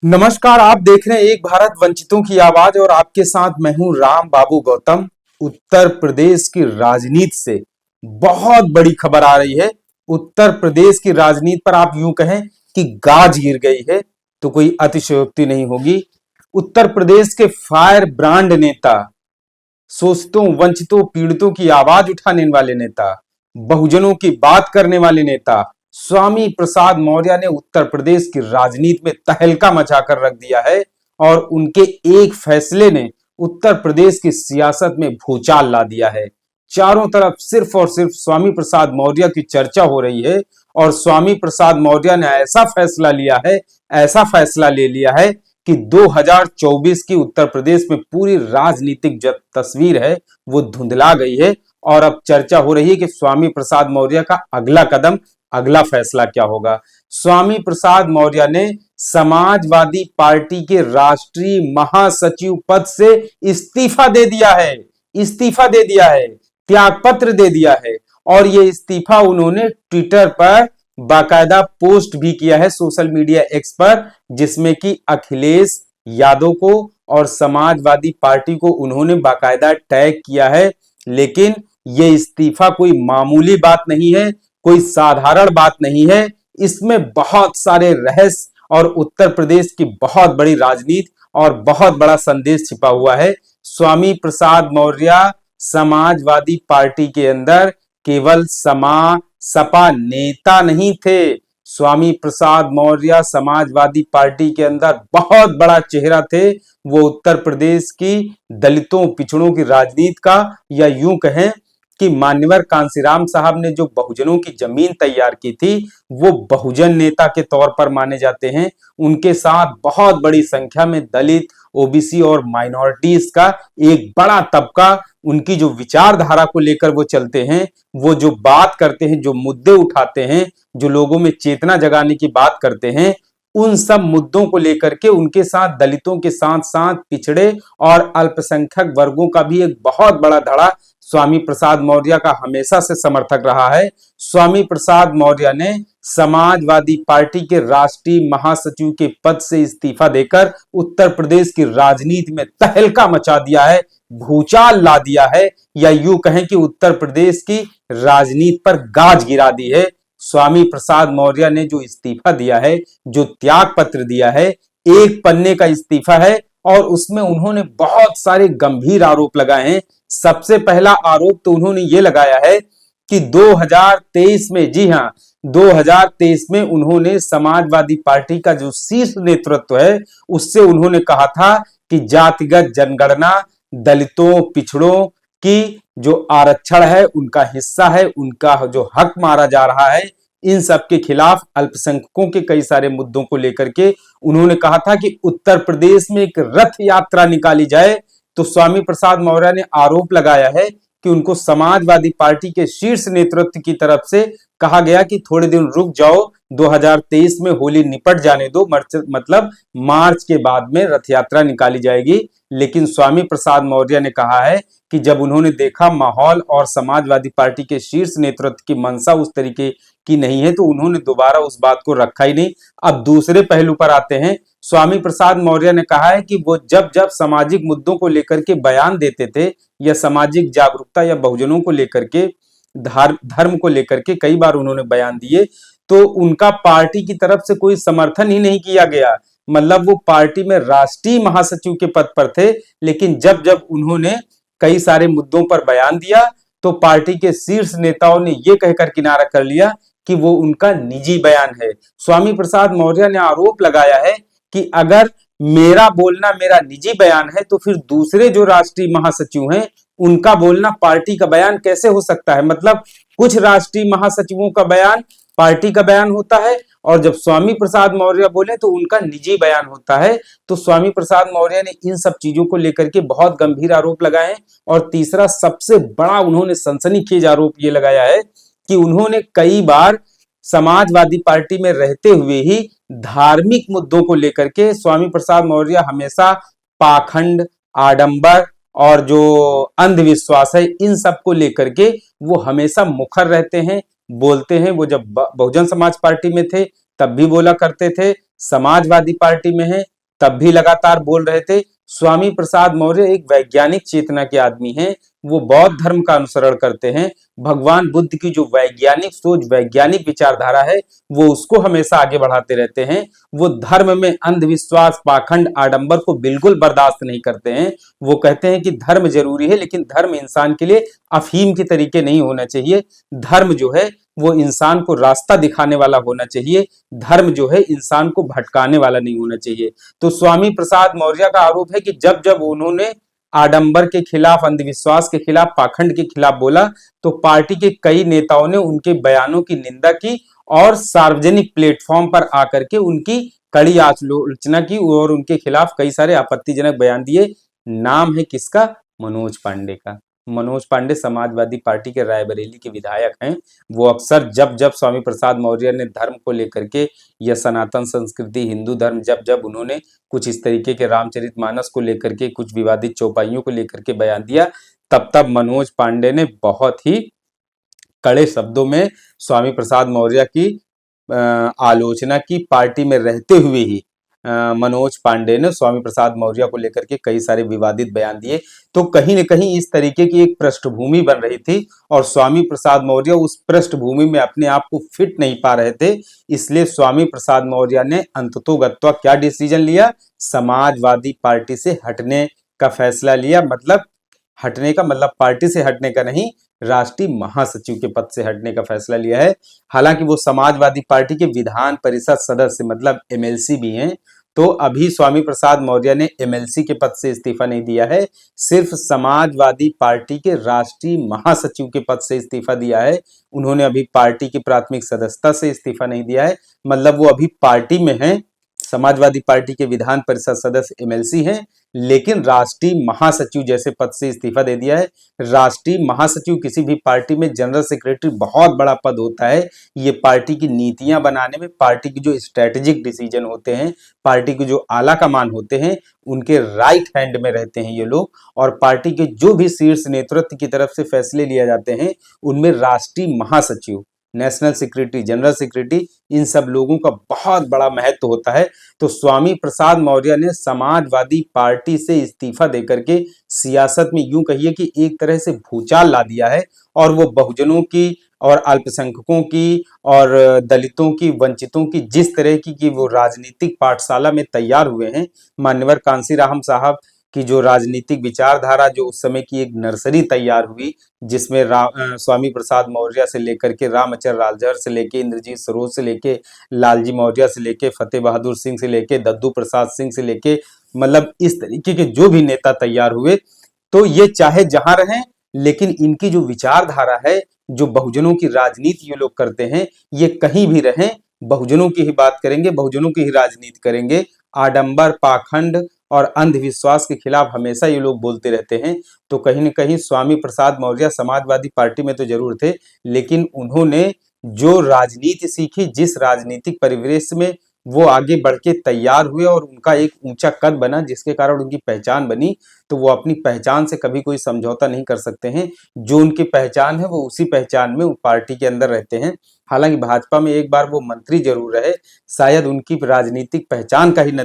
नमस्कार। आप देख रहे हैं एक भारत वंचितों की आवाज और आपके साथ मैं हूं राम बाबू गौतम। उत्तर प्रदेश की राजनीति से बहुत बड़ी खबर आ रही है। उत्तर प्रदेश की राजनीति पर आप यूं कहें कि गाज गिर गई है तो कोई अतिशयोक्ति नहीं होगी। उत्तर प्रदेश के फायर ब्रांड नेता, शोषितों, वंचितों, पीड़ितों की आवाज उठाने वाले नेता, बहुजनों की बात करने वाले नेता स्वामी प्रसाद मौर्य ने उत्तर प्रदेश की राजनीति में तहलका मचाकर रख दिया है और उनके एक फैसले ने उत्तर प्रदेश की सियासत में भूचाल ला दिया है। चारों तरफ सिर्फ और सिर्फ स्वामी प्रसाद मौर्य की चर्चा हो रही है और स्वामी प्रसाद मौर्य ने ऐसा फैसला लिया है, ऐसा फैसला ले लिया है कि 2024 की उत्तर प्रदेश में पूरी राजनीतिक तस्वीर है वो धुंधला गई है और अब चर्चा हो रही है कि स्वामी प्रसाद मौर्य का अगला कदम, अगला फैसला क्या होगा। स्वामी प्रसाद मौर्य ने समाजवादी पार्टी के राष्ट्रीय महासचिव पद से इस्तीफा दे दिया है, इस्तीफा दे दिया है, त्यागपत्र दे दिया है और ये इस्तीफा उन्होंने ट्विटर पर बाकायदा पोस्ट भी किया है, सोशल मीडिया एक्स पर, जिसमें कि अखिलेश यादव को और समाजवादी पार्टी को उन्होंने बाकायदा टैग किया है। लेकिन ये इस्तीफा कोई मामूली बात नहीं है, कोई साधारण बात नहीं है। इसमें बहुत सारे रहस्य और उत्तर प्रदेश की बहुत बड़ी राजनीति और बहुत बड़ा संदेश छिपा हुआ है। स्वामी प्रसाद मौर्य समाजवादी पार्टी के अंदर केवल सपा नेता नहीं थे। स्वामी प्रसाद मौर्य समाजवादी पार्टी के अंदर बहुत बड़ा चेहरा थे। वो उत्तर प्रदेश की दलितों, पिछड़ों की राजनीति का, या यूं कहें कि मान्यवर कांसीराम साहब ने जो बहुजनों की जमीन तैयार की थी, वो बहुजन नेता के तौर पर माने जाते हैं। उनके साथ बहुत बड़ी संख्या में दलित, ओबीसी और माइनॉरिटीज का एक बड़ा तबका, उनकी जो विचारधारा को लेकर वो चलते हैं, वो जो बात करते हैं, जो मुद्दे उठाते हैं, जो लोगों में चेतना जगाने की बात करते हैं, उन सब मुद्दों को लेकर के उनके साथ दलितों के साथ साथ पिछड़े और अल्पसंख्यक वर्गों का भी एक बहुत बड़ा धड़ा स्वामी प्रसाद मौर्य का हमेशा से समर्थक रहा है। स्वामी प्रसाद मौर्य ने समाजवादी पार्टी के राष्ट्रीय महासचिव के पद से इस्तीफा देकर उत्तर प्रदेश की राजनीति में तहलका मचा दिया है, भूचाल ला दिया है, या यूं कहें कि उत्तर प्रदेश की राजनीति पर गाज गिरा दी है। स्वामी प्रसाद मौर्य ने जो इस्तीफा दिया है, जो त्याग पत्र दिया है, एक पन्ने का इस्तीफा है और उसमें उन्होंने बहुत सारे गंभीर आरोप लगाए हैं। सबसे पहला आरोप तो उन्होंने ये लगाया है कि 2023 में, जी हां, 2023 में उन्होंने समाजवादी पार्टी का जो शीर्ष नेतृत्व है उससे उन्होंने कहा था कि जातिगत जनगणना, दलितों, पिछड़ों की जो आरक्षण है, उनका हिस्सा है, उनका जो हक मारा जा रहा है, इन सब के खिलाफ, अल्पसंख्यकों के कई सारे मुद्दों को लेकर के उन्होंने कहा था कि उत्तर प्रदेश में एक रथ यात्रा निकाली जाए। तो स्वामी प्रसाद मौर्य ने आरोप लगाया है कि उनको समाजवादी पार्टी के शीर्ष नेतृत्व की तरफ से कहा गया कि थोड़े दिन रुक जाओ, 2023 में होली निपट जाने दो, मतलब मार्च के बाद में रथ यात्रा निकाली जाएगी। लेकिन स्वामी प्रसाद मौर्य ने कहा है कि जब उन्होंने देखा माहौल और समाजवादी पार्टी के शीर्ष नेतृत्व की मंशा उस तरीके की नहीं है, तो उन्होंने दोबारा उस बात को रखा ही नहीं। अब दूसरे पहलू पर आते हैं। स्वामी प्रसाद मौर्य ने कहा है कि वो जब जब सामाजिक मुद्दों को लेकर के बयान देते थे या सामाजिक जागरूकता या बहुजनों को लेकर के, धर्म को लेकर के कई बार उन्होंने बयान दिए, तो उनका पार्टी की तरफ से कोई समर्थन ही नहीं किया गया। मतलब वो पार्टी में राष्ट्रीय महासचिव के पद पर थे, लेकिन जब जब उन्होंने कई सारे मुद्दों पर बयान दिया तो पार्टी के शीर्ष नेताओं ने यह कहकर किनारा कर लिया कि वो उनका निजी बयान है। स्वामी प्रसाद मौर्य ने आरोप लगाया है कि अगर मेरा बोलना मेरा निजी बयान है तो फिर दूसरे जो राष्ट्रीय महासचिव हैं उनका बोलना पार्टी का बयान कैसे हो सकता है। मतलब कुछ राष्ट्रीय महासचिवों का बयान पार्टी का बयान होता है और जब स्वामी प्रसाद मौर्य बोले तो उनका निजी बयान होता है। तो स्वामी प्रसाद मौर्य ने इन सब चीजों को लेकर के बहुत गंभीर आरोप लगाए। और तीसरा सबसे बड़ा उन्होंने सनसनीखेज आरोप ये लगाया है कि उन्होंने कई बार समाजवादी पार्टी में रहते हुए ही धार्मिक मुद्दों को लेकर के, स्वामी प्रसाद मौर्य हमेशा पाखंड, आडंबर और जो अंधविश्वास है, इन सब को लेकर के वो हमेशा मुखर रहते हैं, बोलते हैं। वो जब बहुजन समाज पार्टी में थे तब भी बोला करते थे, समाजवादी पार्टी में हैं, तब भी लगातार बोल रहे थे। स्वामी प्रसाद मौर्य एक वैज्ञानिक चेतना के आदमी हैं, वो बौद्ध धर्म का अनुसरण करते हैं। भगवान बुद्ध की जो वैज्ञानिक सोच, वैज्ञानिक विचारधारा है, वो उसको हमेशा आगे बढ़ाते रहते हैं। वो धर्म में अंधविश्वास, पाखंड, आडंबर को बिल्कुल बर्दाश्त नहीं करते हैं। वो कहते हैं कि धर्म जरूरी है, लेकिन धर्म इंसान के लिए अफीम के तरीके नहीं होना चाहिए। धर्म जो है वो इंसान को रास्ता दिखाने वाला होना चाहिए। धर्म जो है इंसान को भटकाने वाला नहीं होना चाहिए। तो स्वामी प्रसाद मौर्य का आरोप है कि जब जब उन्होंने आडंबर के खिलाफ, अंधविश्वास के खिलाफ, पाखंड के खिलाफ बोला, तो पार्टी के कई नेताओं ने उनके बयानों की निंदा की और सार्वजनिक प्लेटफॉर्म पर आकर के उनकी कड़ी आलोचना की और उनके खिलाफ कई सारे आपत्तिजनक बयान दिए। नाम है किसका? मनोज पांडे का। मनोज पांडे समाजवादी पार्टी के रायबरेली के विधायक हैं। वो अक्सर जब जब स्वामी प्रसाद मौर्य ने धर्म को लेकर के या सनातन संस्कृति, हिंदू धर्म, जब जब उन्होंने कुछ इस तरीके के रामचरितमानस को लेकर के, कुछ विवादित चौपाइयों को लेकर के बयान दिया, तब तब मनोज पांडे ने बहुत ही कड़े शब्दों में स्वामी प्रसाद मौर्य की आलोचना की। पार्टी में रहते हुए ही मनोज पांडे ने स्वामी प्रसाद मौर्य को लेकर के कई सारे विवादित बयान दिए। तो कहीं न कहीं इस तरीके की एक पृष्ठभूमि बन रही थी और स्वामी प्रसाद मौर्य उस पृष्ठभूमि में अपने आप को फिट नहीं पा रहे थे। इसलिए स्वामी प्रसाद मौर्य ने अंततोगत्वा क्या डिसीजन लिया? समाजवादी पार्टी से हटने का फैसला लिया। मतलब हटने का मतलब पार्टी से हटने का नहीं, राष्ट्रीय महासचिव के पद से हटने का फैसला लिया है। हालांकि वो समाजवादी पार्टी के विधान परिषद सदस्य मतलब एमएलसी भी हैं। तो अभी स्वामी प्रसाद मौर्य ने एमएलसी के पद से इस्तीफा नहीं दिया है, सिर्फ समाजवादी पार्टी के राष्ट्रीय महासचिव के पद से इस्तीफा दिया है। उन्होंने अभी पार्टी की प्राथमिक सदस्यता से इस्तीफा नहीं दिया है, मतलब वो अभी पार्टी में हैं, समाजवादी पार्टी के विधान परिषद सदस्य एमएलसी हैं, लेकिन राष्ट्रीय महासचिव जैसे पद से इस्तीफा दे दिया है। राष्ट्रीय महासचिव किसी भी पार्टी में जनरल सेक्रेटरी बहुत बड़ा पद होता है। ये पार्टी की नीतियां बनाने में, पार्टी की जो स्ट्रेटेजिक डिसीजन होते हैं, पार्टी के जो आला कमान होते हैं, उनके राइट हैंड में रहते हैं ये लोग। और पार्टी के जो भी शीर्ष नेतृत्व की तरफ से फैसले लिए जाते हैं, उनमें राष्ट्रीय महासचिव, नेशनल सेक्रेटरी, जनरल सेक्रेटरी, इन सब लोगों का बहुत बड़ा महत्व होता है। तो स्वामी प्रसाद मौर्य ने समाजवादी पार्टी से इस्तीफा देकर के सियासत में यूं कहिए कि एक तरह से भूचाल ला दिया है। और वो बहुजनों की और अल्पसंख्यकों की और दलितों की, वंचितों की जिस तरह की वो राजनीतिक पाठशाला में तैयार हुए हैं, मान्यवर कांशीराम साहब की जो राजनीतिक विचारधारा, जो उस समय की एक नर्सरी तैयार हुई, जिसमें स्वामी प्रसाद मौर्य से लेकर के रामचंद्र लालजर से लेके इंद्रजीत सरोज से लेके लालजी मौर्य से लेके फतेह बहादुर सिंह से लेके दद्दू प्रसाद सिंह से लेके, मतलब इस तरीके के जो भी नेता तैयार हुए, तो ये चाहे जहां रहें, लेकिन इनकी जो विचारधारा है, जो बहुजनों की राजनीति ये लोग करते हैं, ये कहीं भी रहें बहुजनों की ही बात करेंगे, बहुजनों की ही राजनीति करेंगे। आडंबर, पाखंड और अंधविश्वास के खिलाफ हमेशा ये लोग बोलते रहते हैं। तो कहीं न कहीं स्वामी प्रसाद मौर्य समाजवादी पार्टी में तो जरूर थे, लेकिन उन्होंने जो राजनीति सीखी, जिस राजनीतिक परिवेश में वो आगे बढ़ के तैयार हुए और उनका एक ऊंचा कद बना, जिसके कारण उनकी पहचान बनी, तो वो अपनी पहचान से कभी कोई समझौता नहीं कर सकते हैं। जो उनकी पहचान है वो उसी पहचान में वो पार्टी के अंदर रहते हैं। हालांकि भाजपा में एक बार वो मंत्री जरूर रहे, शायद उनकी राजनीतिक पहचान का ही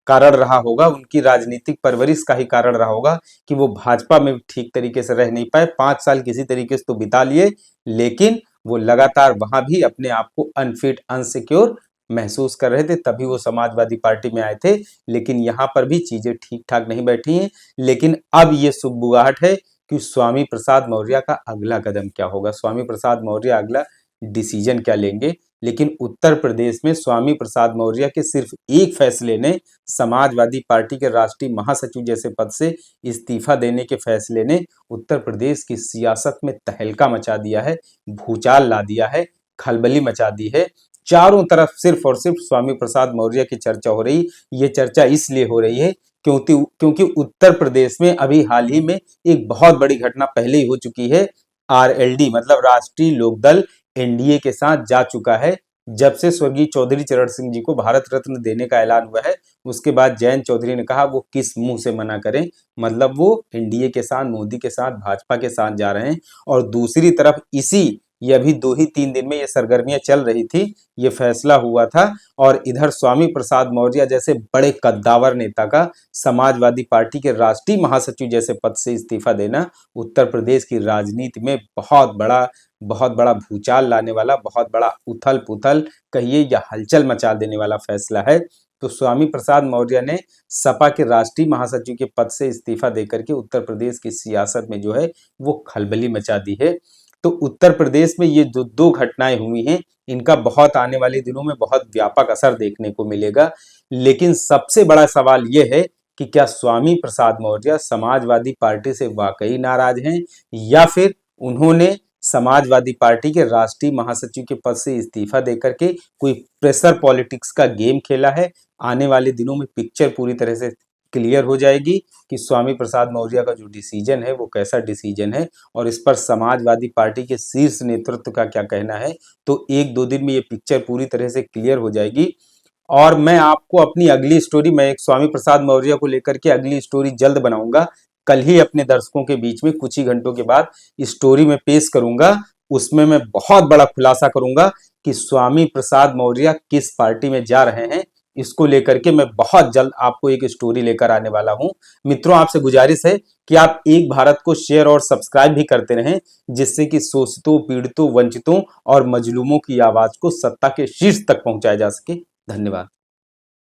कारण रहा होगा, उनकी राजनीतिक परवरिश का ही कारण रहा होगा कि वो भाजपा में ठीक तरीके से रह नहीं पाए। 5 साल किसी तरीके से तो बिता लिए, लेकिन वो लगातार वहां भी अपने आप को अनफिट, अनसिक्योर महसूस कर रहे थे, तभी वो समाजवादी पार्टी में आए थे। लेकिन यहाँ पर भी चीजें ठीक ठाक नहीं बैठी हैं। लेकिन अब ये सुगबुगाहट है कि स्वामी प्रसाद मौर्य का अगला कदम क्या होगा, स्वामी प्रसाद मौर्य अगला डिसीजन क्या लेंगे। लेकिन उत्तर प्रदेश में स्वामी प्रसाद मौर्य के सिर्फ एक फैसले ने, समाजवादी पार्टी के राष्ट्रीय महासचिव जैसे पद से इस्तीफा देने के फैसले ने उत्तर प्रदेश की सियासत में तहलका मचा दिया है, भूचाल ला दिया है, खलबली मचा दी है। चारों तरफ सिर्फ और सिर्फ स्वामी प्रसाद मौर्य की चर्चा हो रही। ये चर्चा इसलिए हो रही है क्योंकि उत्तर प्रदेश में अभी हाल ही में एक बहुत बड़ी घटना पहले ही हो चुकी है। आरएलडी मतलब राष्ट्रीय लोकदल एनडीए के साथ जा चुका है। जब से स्वर्गीय चौधरी चरण सिंह जी को भारत रत्न देने का ऐलान हुआ है, उसके बाद जयंत चौधरी ने कहा वो किस मुंह से मना करें, मतलब वो एनडीए के साथ, मोदी के साथ, भाजपा के साथ जा रहे हैं। और दूसरी तरफ इसी ये अभी 2 ही 3 दिन में ये सरगर्मियां चल रही थी, ये फैसला हुआ था। और इधर स्वामी प्रसाद मौर्य जैसे बड़े कद्दावर नेता का समाजवादी पार्टी के राष्ट्रीय महासचिव जैसे पद से इस्तीफा देना उत्तर प्रदेश की राजनीति में बहुत बड़ा भूचाल लाने वाला, बहुत बड़ा उथल पुथल कहिए या हलचल मचा देने वाला फैसला है। तो स्वामी प्रसाद मौर्य ने सपा के राष्ट्रीय महासचिव के पद से इस्तीफा देकर के उत्तर प्रदेश की सियासत में जो है वो खलबली मचा दी है। तो उत्तर प्रदेश में ये जो दो घटनाएं हुई हैं, इनका बहुत आने वाले दिनों में बहुत व्यापक असर देखने को मिलेगा। लेकिन सबसे बड़ा सवाल ये है कि क्या स्वामी प्रसाद मौर्य समाजवादी पार्टी से वाकई नाराज हैं, या फिर उन्होंने समाजवादी पार्टी के राष्ट्रीय महासचिव के पद से इस्तीफा देकर के कोई प्रेशर पॉलिटिक्स का गेम खेला है। आने वाले दिनों में पिक्चर पूरी तरह से क्लियर हो जाएगी कि स्वामी प्रसाद मौर्य का जो डिसीजन है वो कैसा डिसीजन है, और इस पर समाजवादी पार्टी के शीर्ष नेतृत्व का क्या कहना है। तो 1-2 दिन में ये पिक्चर पूरी तरह से क्लियर हो जाएगी। और मैं आपको अपनी अगली स्टोरी, मैं एक स्वामी प्रसाद मौर्य को लेकर के अगली स्टोरी जल्द बनाऊंगा, कल ही अपने दर्शकों के बीच में कुछ ही घंटों के बाद स्टोरी में पेश करूंगा। उसमें मैं बहुत बड़ा खुलासा करूंगा कि स्वामी प्रसाद मौर्य किस पार्टी में जा रहे हैं। इसको लेकर के मैं बहुत जल्द आपको एक स्टोरी लेकर आने वाला हूं। मित्रों, आपसे गुजारिश है कि आप एक भारत को शेयर और सब्सक्राइब भी करते रहें, जिससे कि शोषितों, पीड़ितों, वंचितों और मजलूमों की आवाज को सत्ता के शीर्ष तक पहुंचाया जा सके। धन्यवाद।